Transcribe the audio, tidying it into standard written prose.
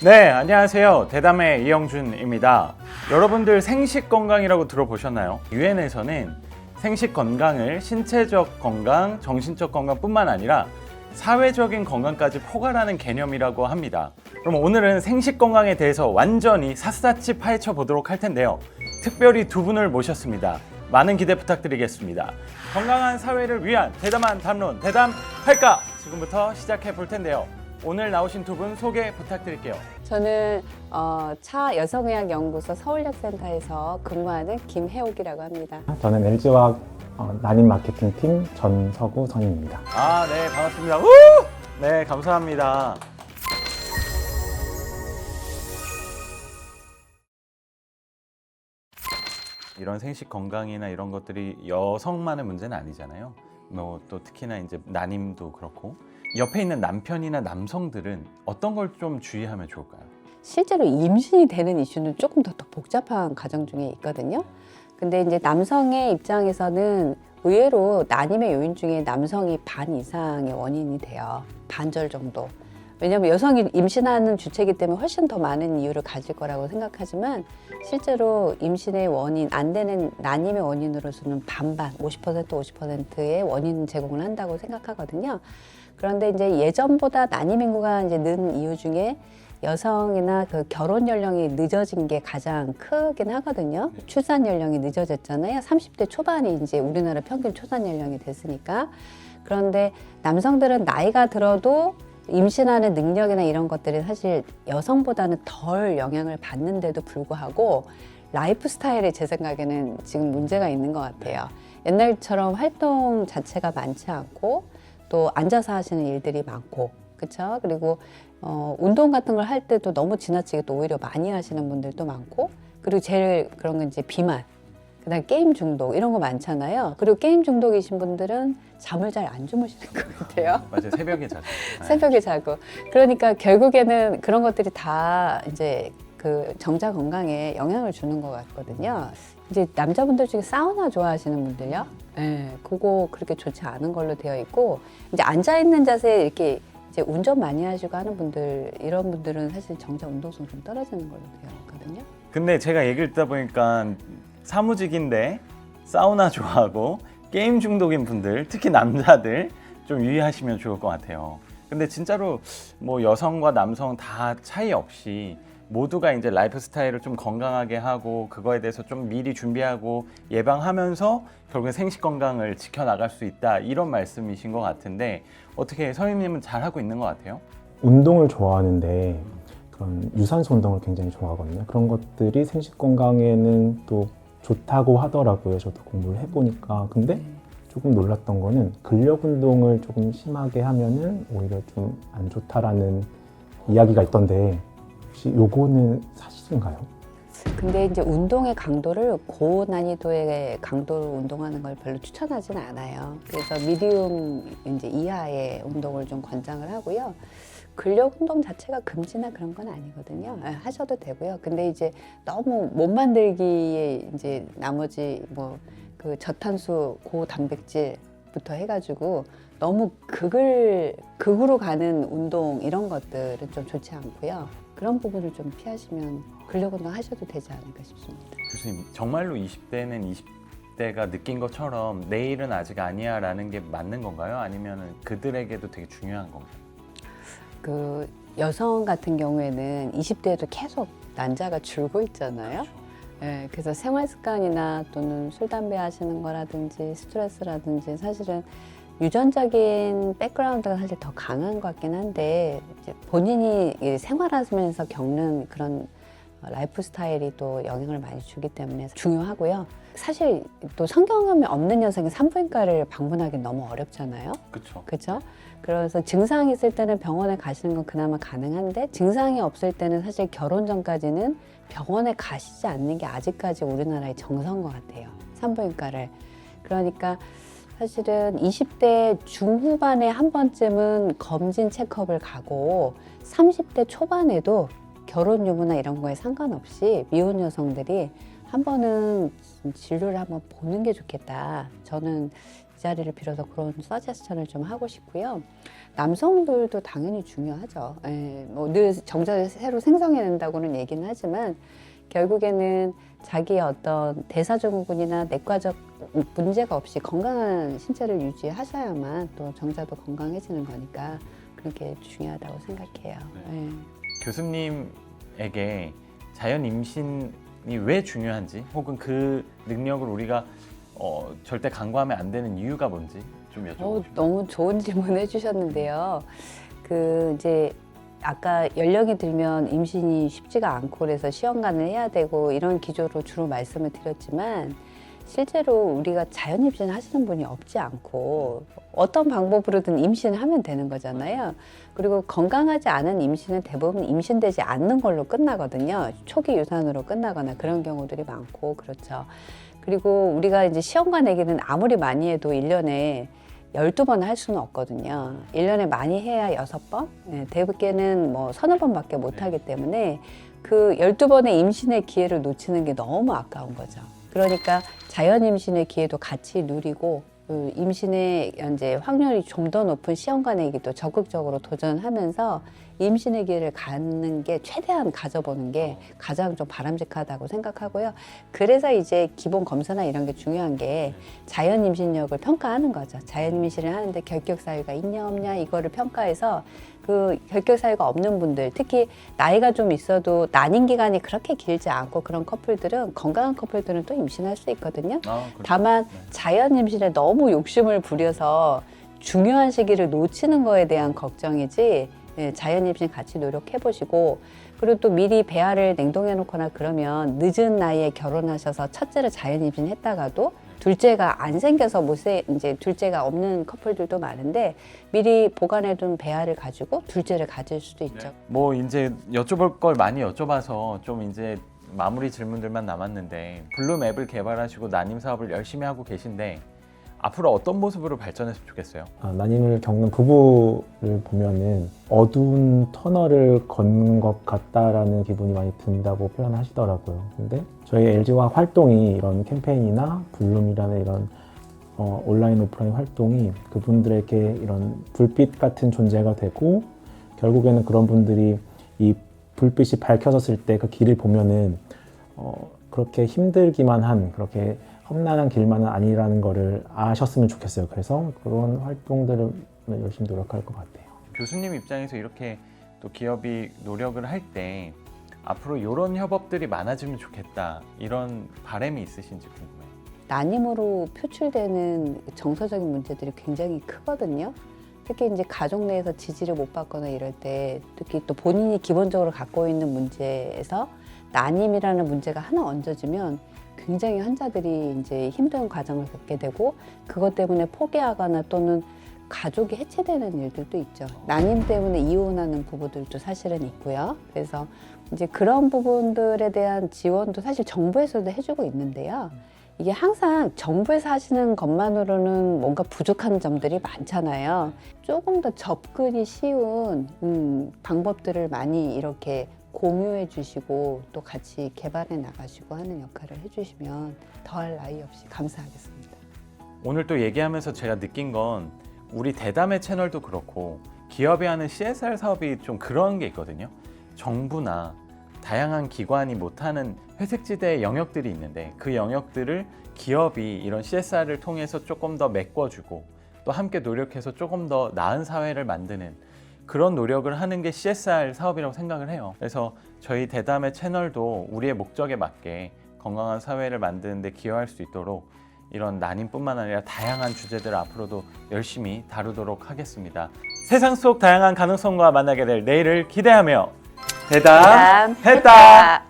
네, 안녕하세요. 대담의 이영준입니다. 여러분들 생식 건강이라고 들어보셨나요? 유엔에서는 생식 건강을 신체적 건강, 정신적 건강뿐만 아니라 사회적인 건강까지 포괄하는 개념이라고 합니다. 그럼 오늘은 생식 건강에 대해서 완전히 샅샅이 파헤쳐 보도록 할 텐데요. 특별히 두 분을 모셨습니다. 많은 기대 부탁드리겠습니다. 건강한 사회를 위한 대담한 담론, 대담할까? 지금부터 시작해 볼 텐데요. 오늘 나오신 두 분 소개 부탁드릴게요. 저는 차 여성의학연구소 서울역센터에서 근무하는 김혜옥이라고 합니다. 저는 LG화학 난임 마케팅팀 전서구 선임입니다. 네, 반갑습니다. 우! 네, 감사합니다. 이런 생식 건강이나 이런 것들이 여성만의 문제는 아니잖아요. 뭐 또 특히나 이제 난임도 그렇고 옆에 있는 남편이나 남성들은 어떤 걸 좀 주의하면 좋을까요? 실제로 임신이 되는 이슈는 조금 더 복잡한 가정 중에 있거든요. 근데 이제 남성의 입장에서는 의외로 난임의 요인 중에 남성이 반 이상의 원인이 돼요. 반절 정도. 왜냐하면 여성이 임신하는 주체이기 때문에 훨씬 더 많은 이유를 가질 거라고 생각하지만 실제로 임신의 원인, 안 되는 난임의 원인으로서는 반반, 50%의 원인 제공을 한다고 생각하거든요. 그런데 이제 예전보다 난임 인구가 이제 는 이유 중에 여성이나 그 결혼 연령이 늦어진 게 가장 크긴 하거든요. 출산 연령이 늦어졌잖아요. 30대 초반이 이제 우리나라 평균 출산 연령이 됐으니까. 그런데 남성들은 나이가 들어도 임신하는 능력이나 이런 것들이 사실 여성보다는 덜 영향을 받는데도 불구하고 라이프 스타일이 제 생각에는 지금 문제가 있는 것 같아요. 옛날처럼 활동 자체가 많지 않고 또 앉아서 하시는 일들이 많고, 그렇죠? 그리고 운동 같은 걸 할 때도 너무 지나치게 또 오히려 많이 하시는 분들도 많고, 그리고 제일 그런 건 이제 비만, 그다음 게임 중독 이런 거 많잖아요. 그리고 게임 중독이신 분들은 잠을 잘 안 주무시는 것 같아요. 맞아요, 새벽에 자죠. 새벽에 자고. 그러니까 결국에는 그런 것들이 다 이제 그 정자 건강에 영향을 주는 것 같거든요. 이제 남자분들 중에 사우나 좋아하시는 분들요. 네, 그거 그렇게 좋지 않은 걸로 되어 있고, 이제 앉아 있는 자세에 이렇게 이제 운전 많이 하시고 하는 분들, 이런 분들은 사실 정자 운동성 좀 떨어지는 걸로 되어 있거든요. 근데 제가 얘기를 듣다 보니까 사무직인데 사우나 좋아하고 게임 중독인 분들, 특히 남자들 좀 유의하시면 좋을 것 같아요. 근데 진짜로 뭐 여성과 남성 다 차이 없이 모두가 이제 라이프 스타일을 좀 건강하게 하고 그거에 대해서 좀 미리 준비하고 예방하면서 결국엔 생식 건강을 지켜나갈 수 있다, 이런 말씀이신 것 같은데 어떻게 선생님은 잘하고 있는 것 같아요? 운동을 좋아하는데 그런 유산소 운동을 굉장히 좋아하거든요. 그런 것들이 생식 건강에는 또 좋다고 하더라고요. 저도 공부를 해보니까. 근데 조금 놀랐던 거는 근력 운동을 조금 심하게 하면은 오히려 좀 안 좋다라는 이야기가 있던데 혹시 요거는 사실인가요? 근데 이제 운동의 강도를 고난이도의 강도로 운동하는 걸 별로 추천하지는 않아요. 그래서 미디움 이제 이하의 운동을 좀 권장을 하고요. 근력 운동 자체가 금지나 그런 건 아니거든요. 하셔도 되고요. 근데 이제 너무 몸 만들기에 이제 나머지 뭐 그 저탄수 고단백질부터 해가지고 너무 극으로 가는 운동 이런 것들은 좀 좋지 않고요. 그런 부분을 좀 피하시면 근력 운동 하셔도 되지 않을까 싶습니다. 교수님, 정말로 20대는 20대가 느낀 것처럼 내일은 아직 아니야 라는 게 맞는 건가요? 아니면 그들에게도 되게 중요한 건가요? 그 여성 같은 경우에는 20대에도 계속 난자가 줄고 있잖아요. 네, 그래서 생활 습관이나 또는 술, 담배 하시는 거라든지 스트레스라든지 사실은 유전적인 백그라운드가 사실 더 강한 것 같긴 한데 이제 본인이 생활하면서 겪는 그런 라이프 스타일이 또 영향을 많이 주기 때문에 중요하고요. 사실 또 성경험이 없는 여성이 산부인과를 방문하기 너무 어렵잖아요. 그렇죠. 그렇죠? 그래서 증상이 있을 때는 병원에 가시는 건 그나마 가능한데 증상이 없을 때는 사실 결혼 전까지는 병원에 가시지 않는 게 아직까지 우리나라의 정서인 것 같아요. 산부인과를. 그러니까 사실은 20대 중후반에 한 번쯤은 검진 체크업을 가고 30대 초반에도 결혼 유무나 이런 거에 상관없이 미혼 여성들이 한 번은 진료를 한번 보는 게 좋겠다. 저는 이 자리를 빌어서 그런 서제스천을 좀 하고 싶고요. 남성들도 당연히 중요하죠. 늘 정자를 새로 생성해낸다고는 얘기는 하지만 결국에는 자기의 어떤 대사증후군이나 내과적 문제가 없이 건강한 신체를 유지하셔야만 또 정자도 건강해지는 거니까 그렇게 중요하다고 생각해요. 네. 교수님에게 자연 임신이 왜 중요한지 혹은 그 능력을 우리가 절대 간과하면 안 되는 이유가 뭔지 좀 여쭤보고 싶어요. 너무 좋은 질문 해주셨는데요. 이제 아까 연령이 들면 임신이 쉽지가 않고 그래서 시험관을 해야 되고 이런 기조로 주로 말씀을 드렸지만 실제로 우리가 자연 임신 하시는 분이 없지 않고 어떤 방법으로든 임신을 하면 되는 거잖아요. 그리고 건강하지 않은 임신은 대부분 임신되지 않는 걸로 끝나거든요. 초기 유산으로 끝나거나 그런 경우들이 많고 그렇죠. 그리고 우리가 이제 시험관 아기는 아무리 많이 해도 1년에 12번 할 수는 없거든요. 1년에 많이 해야 6번? 대부께는 뭐 서너 번밖에 못 하기 때문에 그 12번의 임신의 기회를 놓치는 게 너무 아까운 거죠. 그러니까 자연 임신의 기회도 같이 누리고 임신의 이제 확률이 좀 더 높은 시험관에기도 적극적으로 도전하면서 임신의 기회를 갖는 게 최대한 가져보는 게 가장 좀 바람직하다고 생각하고요. 그래서 이제 기본 검사나 이런 게 중요한 게 자연 임신력을 평가하는 거죠. 자연 임신을 하는데 결격 사유가 있냐 없냐 이거를 평가해서 그 결격 사유가 없는 분들, 특히 나이가 좀 있어도 난임 기간이 그렇게 길지 않고 그런 커플들은 건강한 커플들은 또 임신할 수 있거든요. 그렇죠. 다만 자연 임신에 너무 욕심을 부려서 중요한 시기를 놓치는 거에 대한 걱정이지 자연 임신 같이 노력해 보시고 그리고 또 미리 배아를 냉동해 놓거나 그러면 늦은 나이에 결혼하셔서 첫째를 자연 임신했다가도 둘째가 안 생겨서 이제 둘째가 없는 커플들도 많은데 미리 보관해둔 배아를 가지고 둘째를 가질 수도 있죠. 뭐 이제 여쭤볼 걸 많이 여쭤봐서 좀 이제 마무리 질문들만 남았는데 블룸 앱을 개발하시고 난임 사업을 열심히 하고 계신데 앞으로 어떤 모습으로 발전했으면 좋겠어요? 난임을 겪는 부부를 보면은 어두운 터널을 걷는 것 같다라는 기분이 많이 든다고 표현하시더라고요. 근데 저희 LG화학 활동이 이런 캠페인이나 블룸이라는 이런 온라인 오프라인 활동이 그분들에게 이런 불빛 같은 존재가 되고 결국에는 그런 분들이 이 불빛이 밝혀졌을 때 그 길을 보면은 그렇게 힘들기만 한 그렇게 험난한 길만은 아니라는 거를 아셨으면 좋겠어요. 그래서 그런 활동들을 열심히 노력할 것 같아요. 교수님 입장에서 이렇게 또 기업이 노력을 할 때 앞으로 이런 협업들이 많아지면 좋겠다 이런 바람이 있으신지 궁금해요. 난임으로 표출되는 정서적인 문제들이 굉장히 크거든요. 특히 이제 가족 내에서 지지를 못 받거나 이럴 때 특히 또 본인이 기본적으로 갖고 있는 문제에서 난임이라는 문제가 하나 얹어지면 굉장히 환자들이 이제 힘든 과정을 겪게 되고 그것 때문에 포기하거나 또는 가족이 해체되는 일들도 있죠. 난임 때문에 이혼하는 부부들도 사실은 있고요. 그래서 이제 그런 부분들에 대한 지원도 사실 정부에서도 해주고 있는데요. 이게 항상 정부에서 하시는 것만으로는 뭔가 부족한 점들이 많잖아요. 조금 더 접근이 쉬운 방법들을 많이 이렇게 공유해 주시고 또 같이 개발해 나가시고 하는 역할을 해주시면 더할 나위 없이 감사하겠습니다. 오늘 또 얘기하면서 제가 느낀 건 우리 대담의 채널도 그렇고 기업이 하는 CSR 사업이 좀 그런 게 있거든요. 정부나 다양한 기관이 못하는 회색지대의 영역들이 있는데 그 영역들을 기업이 이런 CSR을 통해서 조금 더 메꿔주고 또 함께 노력해서 조금 더 나은 사회를 만드는 그런 노력을 하는 게 CSR 사업이라고 생각을 해요. 그래서 저희 대담의 채널도 우리의 목적에 맞게 건강한 사회를 만드는 데 기여할 수 있도록 이런 난임뿐만 아니라 다양한 주제들을 앞으로도 열심히 다루도록 하겠습니다. 세상 속 다양한 가능성과 만나게 될 내일을 기대하며 대담했다.